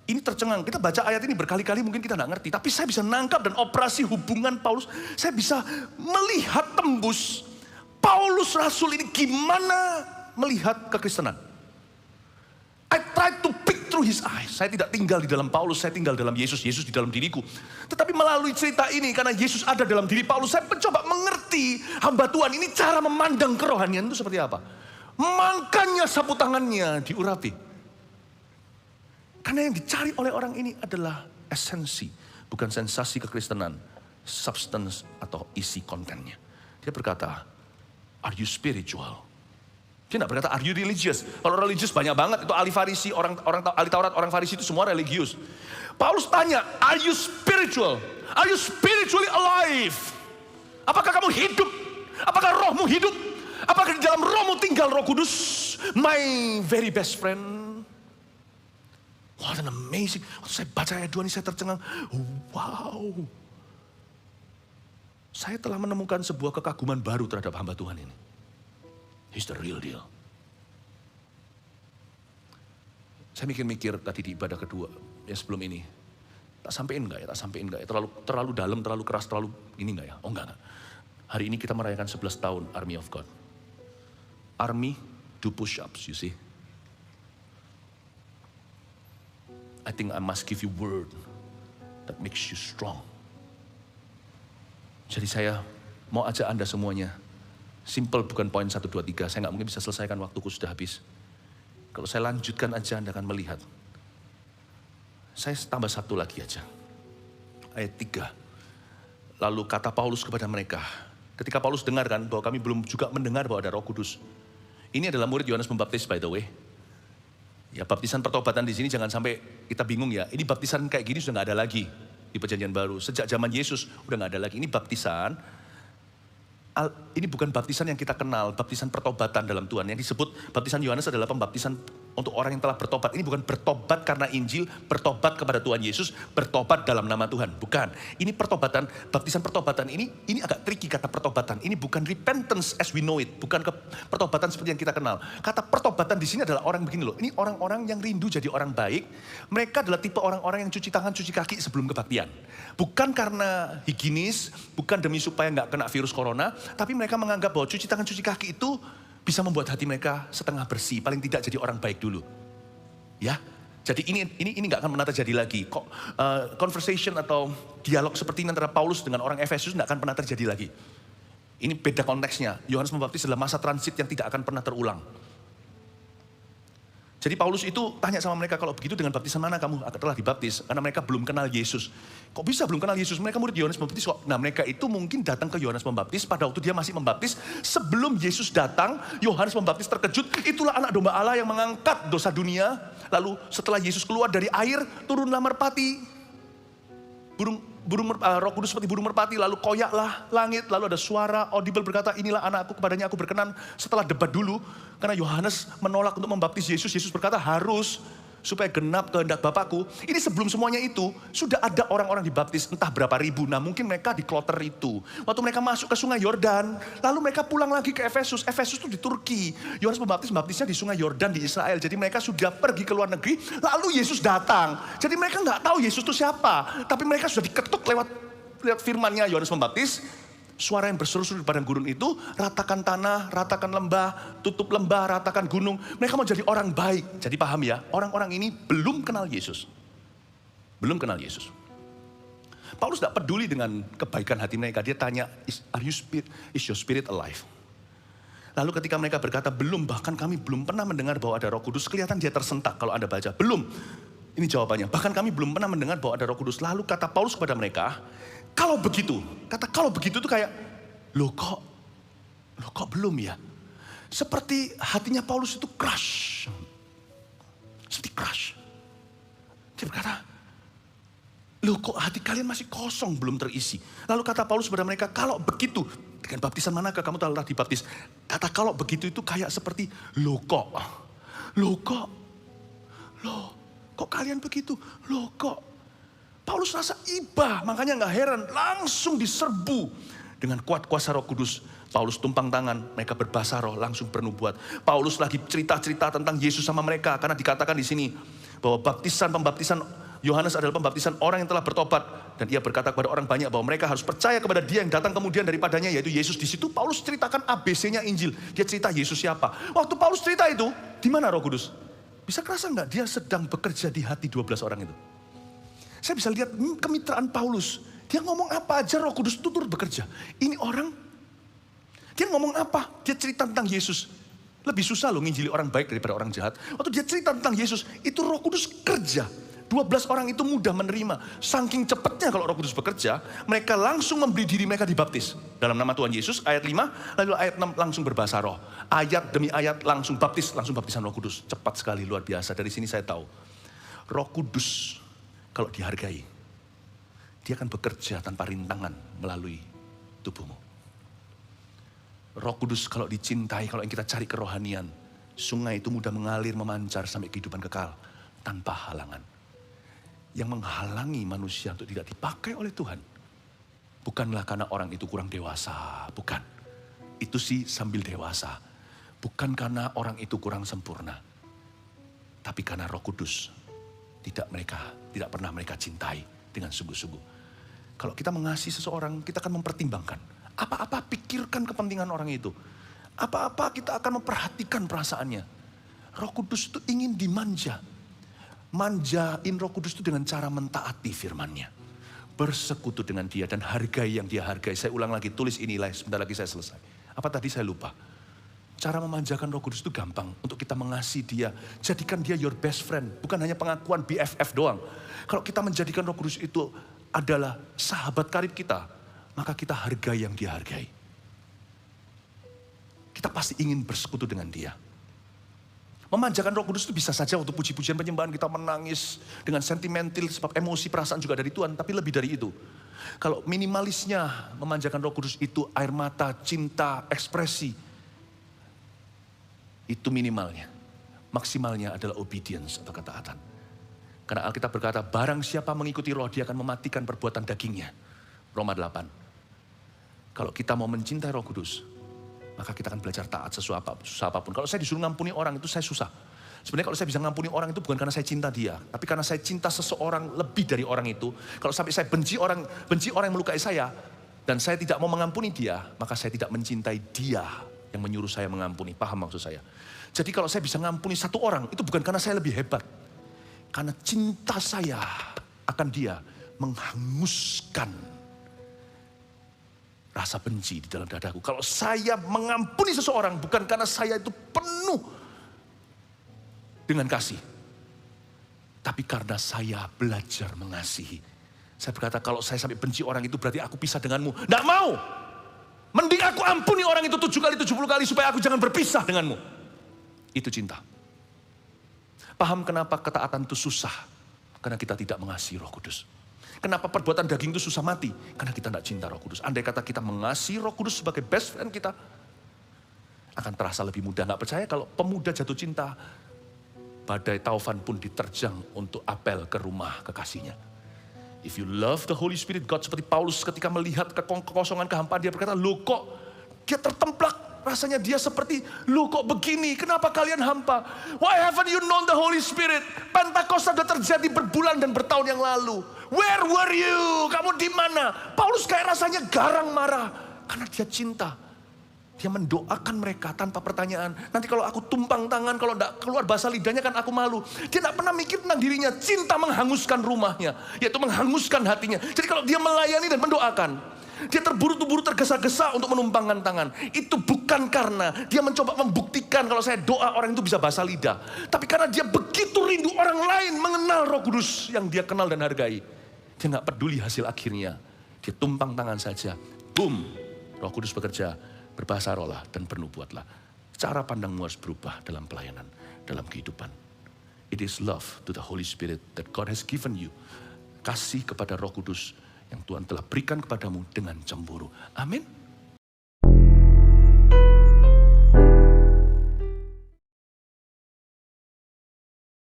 Ini tercengang, kita baca ayat ini berkali-kali mungkin kita nggak ngerti. Tapi saya bisa nangkap dan operasi hubungan Paulus. Saya bisa melihat tembus Paulus Rasul ini gimana melihat kekristenan. I try to pick through his eyes. Saya tidak tinggal di dalam Paulus, saya tinggal dalam Yesus. Yesus di dalam diriku. Tetapi melalui cerita ini, karena Yesus ada dalam diri Paulus, saya mencoba mengerti hamba Tuhan ini cara memandang kerohanian itu seperti apa. Makanya sapu tangannya diurapi. Karena yang dicari oleh orang ini adalah esensi, bukan sensasi kekristenan, substance atau isi kontennya. Dia berkata, are you spiritual? Dia tidak berkata, are you religious? Kalau religious banyak banget, itu ahli Farisi, orang ahli Taurat, orang Farisi itu semua religius. Paulus tanya, are you spiritual? Are you spiritually alive? Apakah kamu hidup? Apakah rohmu hidup? Apakah di dalam rohmu tinggal Roh Kudus? My very best friend. What an amazing. Waktu saya baca ayat 2 ini saya tercengang. Wow. Saya telah menemukan sebuah kekaguman baru terhadap hamba Tuhan ini. He's the real deal. Saya mikir-mikir tadi di ibadah kedua, yang sebelum ini. Tak sampein enggak ya, tak sampein enggak ya. Terlalu dalam, terlalu keras, terlalu ini enggak ya. Oh enggak. Hari ini kita merayakan 11 tahun Army of God. Army do push-ups, you see. I think I must give you word that makes you strong. Jadi saya mau ajak Anda semuanya. Simple, bukan poin 1, 2, 3. Saya nggak mungkin bisa selesaikan, waktuku sudah habis. Kalau saya lanjutkan aja Anda akan melihat. Saya tambah satu lagi aja. Ayat 3. Lalu kata Paulus kepada mereka. Ketika Paulus dengarkan bahwa kami belum juga mendengar bahwa ada Roh Kudus. Ini adalah murid Yohanes Pembaptis by the way. Ya, baptisan pertobatan di sini jangan sampai kita bingung ya. Ini baptisan kayak gini sudah nggak ada lagi di Perjanjian Baru. Sejak zaman Yesus udah nggak ada lagi. Ini baptisan. Ini bukan baptisan yang kita kenal, baptisan pertobatan dalam Tuhan. Yang disebut baptisan Yohanes adalah pembaptisan untuk orang yang telah bertobat. Ini bukan bertobat karena Injil, bertobat kepada Tuhan Yesus, bertobat dalam nama Tuhan. Bukan. Ini pertobatan, baptisan pertobatan ini agak tricky kata pertobatan. Ini bukan repentance as we know it, bukan pertobatan seperti yang kita kenal. Kata pertobatan di sini adalah orang begini loh. Ini orang-orang yang rindu jadi orang baik. Mereka adalah tipe orang-orang yang cuci tangan, cuci kaki sebelum kebaktian. Bukan karena higienis, bukan demi supaya nggak kena virus corona, tapi mereka menganggap bahwa cuci tangan, cuci kaki itu bisa membuat hati mereka setengah bersih, paling tidak jadi orang baik dulu. Ya, jadi ini nggak akan pernah terjadi lagi. Conversation atau dialog seperti ini antara Paulus dengan orang Efesus nggak akan pernah terjadi lagi. Ini beda konteksnya. Yohanes Pembaptis adalah masa transit yang tidak akan pernah terulang. Jadi Paulus itu tanya sama mereka, kalau begitu dengan baptisan mana kamu telah dibaptis? Karena mereka belum kenal Yesus. Kok bisa belum kenal Yesus? Mereka murid Yohanes Pembaptis kok. Nah, mereka itu mungkin datang ke Yohanes Pembaptis pada waktu dia masih membaptis. Sebelum Yesus datang, Yohanes Pembaptis terkejut. Itulah anak domba Allah yang mengangkat dosa dunia. Lalu setelah Yesus keluar dari air, turunlah merpati. Roh Kudus seperti burung merpati, lalu koyaklah langit, lalu ada suara audible berkata, inilah anakku, kepadanya aku berkenan. Setelah debat dulu, karena Yohanes menolak untuk membaptis Yesus, Yesus berkata harus, supaya genap kehendak Bapakku. Ini sebelum semuanya itu, sudah ada orang-orang dibaptis, entah berapa ribu. Nah mungkin mereka di kloter itu. Waktu mereka masuk ke sungai Yordan, lalu mereka pulang lagi ke Efesus. Efesus itu di Turki. Yohanes Pembaptisnya di sungai Yordan di Israel. Jadi mereka sudah pergi ke luar negeri, lalu Yesus datang. Jadi mereka nggak tahu Yesus itu siapa. Tapi mereka sudah diketuk lewat firmannya Yohanes Pembaptis. Suara yang berseru-seru di padang gurun itu, ratakan tanah, ratakan lembah, tutup lembah, ratakan gunung. Mereka mau jadi orang baik. Jadi paham ya, orang-orang ini belum kenal Yesus. Belum kenal Yesus. Paulus tidak peduli dengan kebaikan hati mereka. Dia tanya, is your spirit alive? Lalu ketika mereka berkata, belum, bahkan kami belum pernah mendengar bahwa ada Roh Kudus. Kelihatan dia tersentak kalau Anda baca. Belum. Ini jawabannya. Bahkan kami belum pernah mendengar bahwa ada Roh Kudus. Lalu kata Paulus kepada mereka, kalau begitu, kata kalau begitu itu kayak, loh kok belum ya? Seperti hatinya Paulus itu crush. Seperti crush. Dia berkata, loh kok hati kalian masih kosong, belum terisi. Lalu kata Paulus kepada mereka, kalau begitu, dengan baptisan manakah kamu telah dibaptis? Kata kalau begitu itu kayak seperti, loh kok kalian begitu? Loh kok? Paulus rasa iba, makanya gak heran, langsung diserbu dengan kuat kuasa Roh Kudus. Paulus tumpang tangan, mereka berbahasa roh, langsung bernubuat. Paulus lagi cerita-cerita tentang Yesus sama mereka, karena dikatakan di sini bahwa pembaptisan Yohanes adalah pembaptisan orang yang telah bertobat. Dan ia berkata kepada orang banyak bahwa mereka harus percaya kepada dia yang datang kemudian daripadanya, yaitu Yesus. Di situ Paulus ceritakan ABC-nya Injil. Dia cerita Yesus siapa. Waktu Paulus cerita itu, di mana Roh Kudus? Bisa kerasa nggak dia sedang bekerja di hati 12 orang itu? Saya bisa lihat kemitraan Paulus. Dia ngomong apa aja Roh Kudus itu turut bekerja. Ini orang, dia ngomong apa? Dia cerita tentang Yesus. Lebih susah loh nginjili orang baik daripada orang jahat. Waktu dia cerita tentang Yesus, itu Roh Kudus kerja. 12 orang itu mudah menerima. Saking cepatnya kalau Roh Kudus bekerja, mereka langsung memberi diri mereka dibaptis. Dalam nama Tuhan Yesus, ayat 5, lalu ayat 6 langsung berbahasa roh. Ayat demi ayat langsung baptisan Roh Kudus. Cepat sekali, luar biasa. Dari sini saya tahu, Roh Kudus kalau dihargai, dia akan bekerja tanpa rintangan melalui tubuhmu. Roh Kudus kalau dicintai, kalau yang kita cari kerohanian, sungai itu mudah mengalir, memancar sampai kehidupan kekal tanpa halangan. Yang menghalangi manusia untuk tidak dipakai oleh Tuhan, bukanlah karena orang itu kurang dewasa, bukan. Itu sih sambil dewasa. Bukan karena orang itu kurang sempurna, tapi karena Roh Kudus tidak pernah mereka cintai dengan sungguh-sungguh. Kalau kita mengasihi seseorang, kita akan mempertimbangkan. Apa-apa pikirkan kepentingan orang itu. Apa-apa kita akan memperhatikan perasaannya. Roh Kudus itu ingin dimanja. Manjain Roh Kudus itu dengan cara mentaati firman-Nya. Bersekutu dengan dia dan hargai yang dia hargai. Saya ulang lagi, tulis inilah, sebentar lagi saya selesai. Apa tadi saya lupa? Cara memanjakan Roh Kudus itu gampang. Untuk kita mengasihi dia, jadikan dia your best friend. Bukan hanya pengakuan BFF doang. Kalau kita menjadikan Roh Kudus itu adalah sahabat karib kita, maka kita hargai yang dia hargai. Kita pasti ingin bersekutu dengan dia. Memanjakan Roh Kudus itu bisa saja untuk puji-pujian penyembahan kita menangis dengan sentimental sebab emosi perasaan juga dari Tuhan, tapi lebih dari itu. Kalau minimalisnya memanjakan Roh Kudus itu air mata, cinta, ekspresi, itu minimalnya. Maksimalnya adalah obedience atau ketaatan. Karena Alkitab berkata, barang siapa mengikuti roh, dia akan mematikan perbuatan dagingnya. Roma 8. Kalau kita mau mencintai Roh Kudus, maka kita akan belajar taat susah apapun. Kalau saya disuruh ngampuni orang itu saya susah. Sebenarnya kalau saya bisa ngampuni orang itu bukan karena saya cinta dia, tapi karena saya cinta seseorang lebih dari orang itu. Kalau sampai saya benci orang yang melukai saya, dan saya tidak mau mengampuni dia, maka saya tidak mencintai dia yang menyuruh saya mengampuni. Paham maksud saya? Jadi kalau saya bisa ngampuni satu orang, itu bukan karena saya lebih hebat. Karena cinta saya akan dia menghanguskan rasa benci di dalam dadaku. Kalau saya mengampuni seseorang bukan karena saya itu penuh dengan kasih, tapi karena saya belajar mengasihi. Saya berkata kalau saya sampai benci orang itu berarti aku pisah denganmu. Tidak mau. Mending aku ampuni orang itu 7 kali 70 kali supaya aku jangan berpisah denganmu. Itu cinta. Paham kenapa ketaatan itu susah? Karena kita tidak mengasihi Roh Kudus. Kenapa perbuatan daging itu susah mati? Karena kita tidak cinta Roh Kudus. Andai kata kita mengasihi Roh Kudus sebagai best friend kita, akan terasa lebih mudah. Nggak percaya kalau pemuda jatuh cinta, badai taufan pun diterjang untuk apel ke rumah kekasihnya. If you love the Holy Spirit, God seperti Paulus ketika melihat kekosongan, kehampaan, dia berkata, loh kok dia tertemplak. Rasanya dia seperti, loh kok begini, kenapa kalian hampa? Why haven't you known the Holy Spirit? Pentakosta sudah terjadi berbulan dan bertahun yang lalu. Where were you? Kamu di mana? Paulus kayak rasanya garang marah. Karena dia cinta. Dia mendoakan mereka tanpa pertanyaan. Nanti kalau aku tumpang tangan, kalau tidak keluar bahasa lidahnya kan aku malu. Dia tidak pernah mikir tentang dirinya. Cinta menghanguskan rumahnya. Yaitu menghanguskan hatinya. Jadi kalau dia melayani dan mendoakan, dia terburu-buru tergesa-gesa untuk menumpangkan tangan. Itu bukan karena dia mencoba membuktikan kalau saya doa orang itu bisa bahasa lidah. Tapi karena dia begitu rindu orang lain mengenal Roh Kudus yang dia kenal dan hargai. Dia nggak peduli hasil akhirnya. Dia tumpang tangan saja. Boom, Roh Kudus bekerja. Berbahasa roh lah dan bernubuatlah. Cara pandangmu harus berubah dalam pelayanan, dalam kehidupan. It is love to the Holy Spirit that God has given you. Kasih kepada Roh Kudus yang Tuhan telah berikan kepadamu dengan cemburu. Amin.